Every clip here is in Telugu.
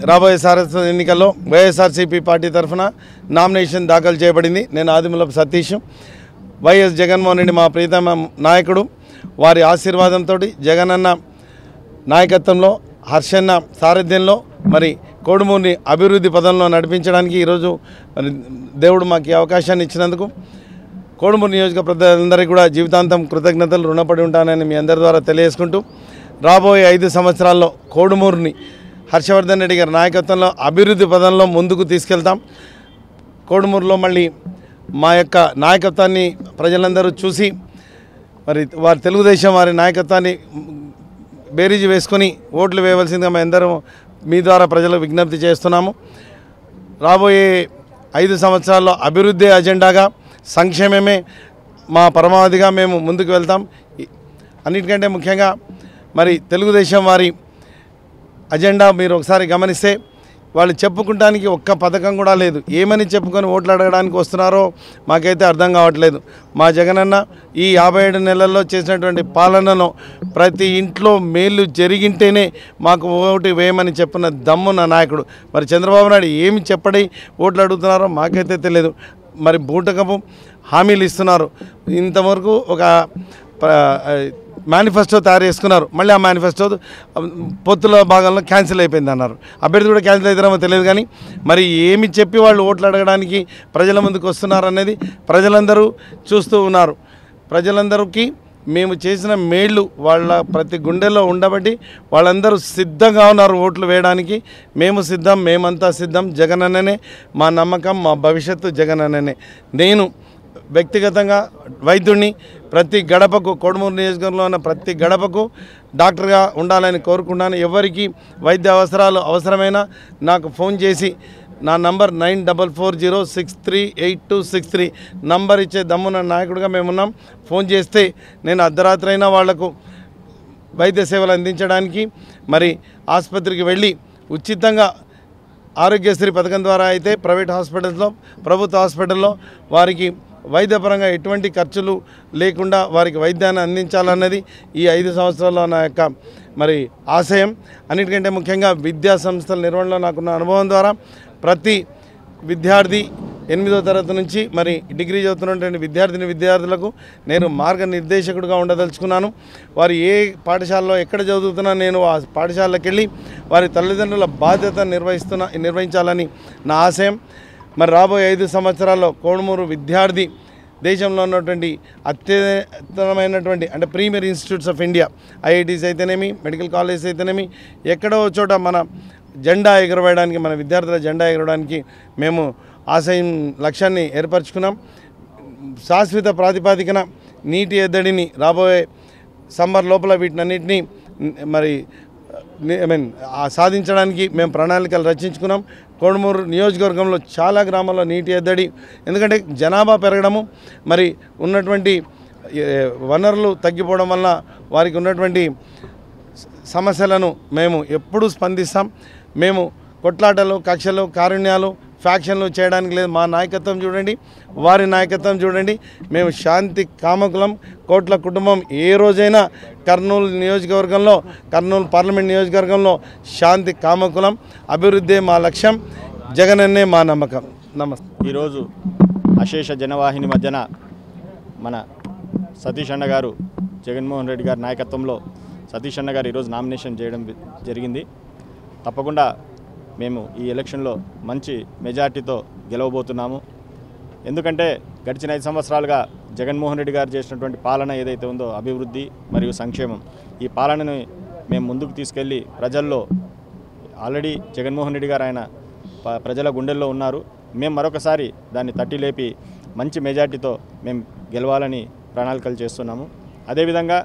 రాబోయే సారథ్య ఎన్నికల్లో వైఎస్ఆర్సీపీ పార్టీ తరఫున నామినేషన్ దాఖలు చేయబడింది. నేను ఆదిమూలపు సతీష్. వైఎస్ జగన్మోహన్ రెడ్డి మా ప్రీతమ నాయకుడు, వారి ఆశీర్వాదంతో జగనన్న నాయకత్వంలో హర్షన్న సారథ్యంలో మరి కోడుమూరిని అభివృద్ధి పదంలో నడిపించడానికి ఈరోజు మరి దేవుడు మాకు అవకాశాన్ని ఇచ్చినందుకు కోడుమూరు నియోజక ప్రజలందరికీ కూడా జీవితాంతం కృతజ్ఞతలు రుణపడి ఉంటానని మీ అందరి ద్వారా తెలియజేసుకుంటూ రాబోయే 5 సంవత్సరాల్లో కోడుమూరుని హర్షవర్ధన్ రెడ్డి గారి నాయకత్వంలో అభివృద్ధి పదంలో ముందుకు తీసుకెళ్తాం. కోడుమూరులో మళ్ళీ మా యొక్క నాయకత్వాన్ని ప్రజలందరూ చూసి మరి వారి తెలుగుదేశం వారి నాయకత్వాన్ని బేరీజు వేసుకొని ఓట్లు వేయవలసిందిగా మేము అందరం మీ ద్వారా ప్రజలకు విజ్ఞప్తి చేస్తున్నాము. రాబోయే 5 సంవత్సరాల్లో అభివృద్ధి అజెండాగా సంక్షేమమే మా పరమావధిగా మేము ముందుకు వెళ్తాం. అన్నిటికంటే ముఖ్యంగా మరి తెలుగుదేశం వారి అజెండా మీరు ఒకసారి గమనిస్తే వాళ్ళు చెప్పుకుంటానికి ఒక్క పథకం కూడా లేదు. ఏమని చెప్పుకొని ఓట్లు అడగడానికి వస్తున్నారో మాకైతే అర్థం కావట్లేదు. మా జగనన్న ఈ 57 నెలల్లో చేసినటువంటి పాలనలో ప్రతి ఇంట్లో మేలు జరిగింటేనే మాకు ఓటు వేయమని చెప్పిన దమ్మున్న నాయకుడు. మరి చంద్రబాబు నాయుడు ఏమి చెప్పడి ఓట్లు అడుగుతున్నారో మాకైతే తెలియదు. మరి బూటకపు హామీలు ఇస్తున్నారు. ఇంతవరకు ఒక మేనిఫెస్టో తయారు చేసుకున్నారు. మళ్ళీ ఆ మేనిఫెస్టో పొత్తుల భాగంలో క్యాన్సిల్ అయిపోయింది అన్నారు. అభ్యర్థి కూడా క్యాన్సిల్ అవుతారేమో తెలియదు. కానీ మరి ఏమి చెప్పి వాళ్ళు ఓట్లు అడగడానికి ప్రజల ముందుకు వస్తున్నారు అనేది ప్రజలందరూ చూస్తూ ఉన్నారు. ప్రజలందరికీ మేము చేసిన మేళ్ళు వాళ్ళ ప్రతి గుండెల్లో ఉండబట్టి వాళ్ళందరూ సిద్ధంగా ఉన్నారు ఓట్లు వేయడానికి. మేము సిద్ధం, మేమంతా సిద్ధం. జగనన్ననే మా నమ్మకం, మా భవిష్యత్తు జగనన్ననే. నేను వ్యక్తిగతంగా వైద్యుడిని. ప్రతి గడపకు కోడుమూరు నియోజకవర్గంలో ఉన్న ప్రతి గడపకు డాక్టర్గా ఉండాలని కోరుకున్నాను. ఎవరికి వైద్య అవసరాలు అవసరమైనా నాకు ఫోన్ చేసి నా నంబర్ 9440638263 నంబర్ ఇచ్చే దమ్మున నాయకుడిగా మేమున్నాం. ఫోన్ చేస్తే నేను అర్ధరాత్రి అయినా వాళ్లకు వైద్య సేవలు అందించడానికి మరి ఆసుపత్రికి వెళ్ళి ఉచితంగా ఆరోగ్యశ్రీ పథకం ద్వారా అయితే ప్రైవేట్ హాస్పిటల్స్లో, ప్రభుత్వ హాస్పిటల్లో వారికి వైద్యపరంగా ఎటువంటి ఖర్చులు లేకుండా వారికి వైద్యాన్ని అందించాలన్నది ఈ 5 సంవత్సరాల్లో నా యొక్క మరి ఆశయం. అన్నిటికంటే ముఖ్యంగా విద్యా సంస్థల నిర్వహణలో నాకున్న అనుభవం ద్వారా ప్రతి విద్యార్థి 8వ తరగతి నుంచి మరి డిగ్రీ చదువుతున్నటువంటి విద్యార్థులకు నేను మార్గనిర్దేశకుడిగా ఉండదలుచుకున్నాను. వారు ఏ పాఠశాలలో ఎక్కడ చదువుతున్నా నేను ఆ పాఠశాలకు వెళ్ళి వారి తల్లిదండ్రుల బాధ్యత నిర్వహించాలని నా ఆశయం. మరి రాబోయే 5 సంవత్సరాల్లో కోడుమూరు విద్యార్థి దేశంలో ఉన్నటువంటి అత్యుత్తమైనటువంటి అంటే premier institutes of India, IITs అయితేనేమి, మెడికల్ కాలేజెస్ అయితేనేమి, ఎక్కడో చోట మన జెండా ఎగరవేయడానికి, మన విద్యార్థుల జెండా ఎగరడానికి మేము ఆశయం లక్ష్యాన్ని ఏర్పరచుకున్నాం. శాశ్వత ప్రాతిపదికన నీటి ఎద్దడిని రాబోయే సమ్మర్ లోపల వీటినన్నింటినీ మరి సాధించడానికి మేము ప్రణాళికలు రచించుకున్నాం. కోడుమూరు నియోజకవర్గంలో చాలా గ్రామాల్లో నీటి ఎద్దడి, ఎందుకంటే జనాభా పెరగడము మరి ఉన్నటువంటి వనరులు తగ్గిపోవడం వల్ల వారికి ఉన్నటువంటి సమస్యలను మేము ఎప్పుడూ స్పందిస్తాం. మేము కొట్లాటలు, కక్షలు, కారుణ్యాలు, ఫ్యాక్షన్లు చేయడానికి లేదు. మా నాయకత్వం చూడండి, వారి నాయకత్వం చూడండి. మేము శాంతి కామకులం, కోట్ల కుటుంబం. ఏ రోజైనా కర్నూలు నియోజకవర్గంలో, కర్నూలు పార్లమెంట్ నియోజకవర్గంలో శాంతి కామకులం. అభివృద్ధి మా లక్ష్యం, జగనన్నే మా నమ్మకం. నమస్తే. ఈరోజు అశేష జనవాహిని మధ్యన మన సతీష్ అన్న గారు, జగన్మోహన్ రెడ్డి గారి నాయకత్వంలో సతీష్ అన్న గారు ఈరోజు నామినేషన్ చేయడం జరిగింది. తప్పకుండా మేము ఈ ఎలక్షన్లో మంచి మెజార్టీతో గెలవబోతున్నాము. ఎందుకంటే గడిచిన 5 సంవత్సరాలుగా జగన్మోహన్ రెడ్డి గారు చేసినటువంటి పాలన ఏదైతే ఉందో, అభివృద్ధి మరియు సంక్షేమం, ఈ పాలనని మేము ముందుకు తీసుకెళ్ళి ప్రజల్లో ఆల్రెడీ జగన్మోహన్ రెడ్డి గారు ఆయన ప్రజల గుండెల్లో ఉన్నారు. మేము మరొకసారి దాన్ని తట్టి లేపి మంచి మెజార్టీతో మేము గెలవాలని ప్రణాళికలు చేస్తున్నాము. అదేవిధంగా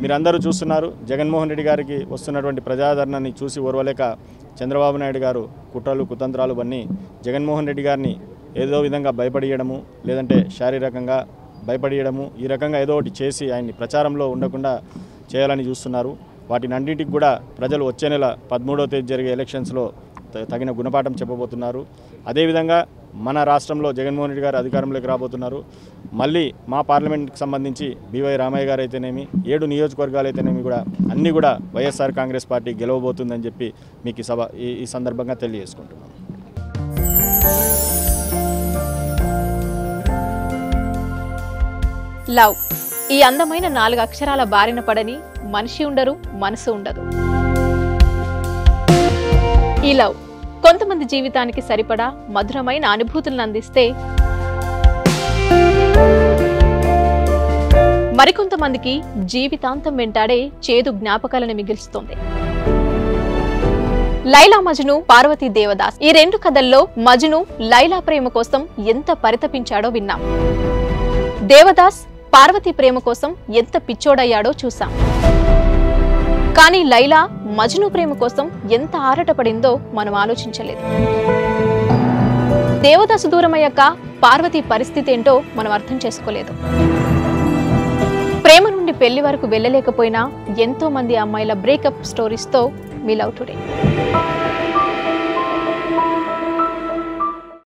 మీరందరూ చూస్తున్నారు, జగన్మోహన్ రెడ్డి గారికి వస్తున్నటువంటి ప్రజాదరణని చూసి ఓర్వలేక చంద్రబాబు నాయుడు గారు కుట్రలు, కుతంత్రాలు బన్ని జగన్మోహన్ రెడ్డి గారిని ఏదో విధంగా భయపడియడము, లేదంటే శారీరకంగా భయపడియడము, ఈ రకంగా ఏదో ఒకటి చేసి ఆయన్ని ప్రచారంలో ఉండకుండా చేయాలని చూస్తున్నారు. వాటినన్నింటికి కూడా ప్రజలు వచ్చే నెల 13వ తేదీ జరిగే ఎలక్షన్స్లో తగిన గుణపాఠం చెప్పబోతున్నారు. అదేవిధంగా మన రాష్ట్రంలో జగన్మోహన్ రెడ్డి గారు అధికారంలోకి రాబోతున్నారు. మళ్ళీ మా పార్లమెంట్కి సంబంధించి బివై రామయ్య గారు అయితేనేమి 7 నియోజకవర్గాలు అయితేనేమి కూడా అన్నీ కూడా వైఎస్ఆర్ కాంగ్రెస్ పార్టీ గెలవబోతుందని చెప్పి మీకు ఈ సందర్భంగా తెలియజేసుకుంటున్నాను. లవ్ ఈ అందమైన 4 అక్షరాల బారిన పడని మనిషి ఉండరు, మనసు ఉండదు. ఈ లవ్ కొంతమంది జీవితానికి సరిపడా మధురమైన అనుభూతులను అందిస్తే, మరికొంతమందికి జీవితాంతం వెంటాడే చేదు జ్ఞాపకాలను మిగిల్చుతోంది. లైలా మజ్ను, పార్వతీ దేవదాస్ ఈ 2 కథల్లో మజ్ను లైలా ప్రేమ కోసం ఎంత పరితపించాడో విన్నాం. దేవదాస్ పార్వతి ప్రేమ కోసం ఎంత పిచ్చోడయ్యాడో చూసాం. కానీ లైలా మజ్ను ప్రేమ కోసం ఎంత ఆరాటపడిందో మనం ఆలోచించలేదు. దేవదాసు దూరమయ్యాక పార్వతి పరిస్థితి ఏంటో మనం అర్థం చేసుకోలేదు. ప్రేమ నుండి పెళ్లి వరకు వెళ్ళలేకపోయినా ఎంతో మంది అమ్మాయిల బ్రేకప్ స్టోరీస్తో మీ లవ్ టుడే.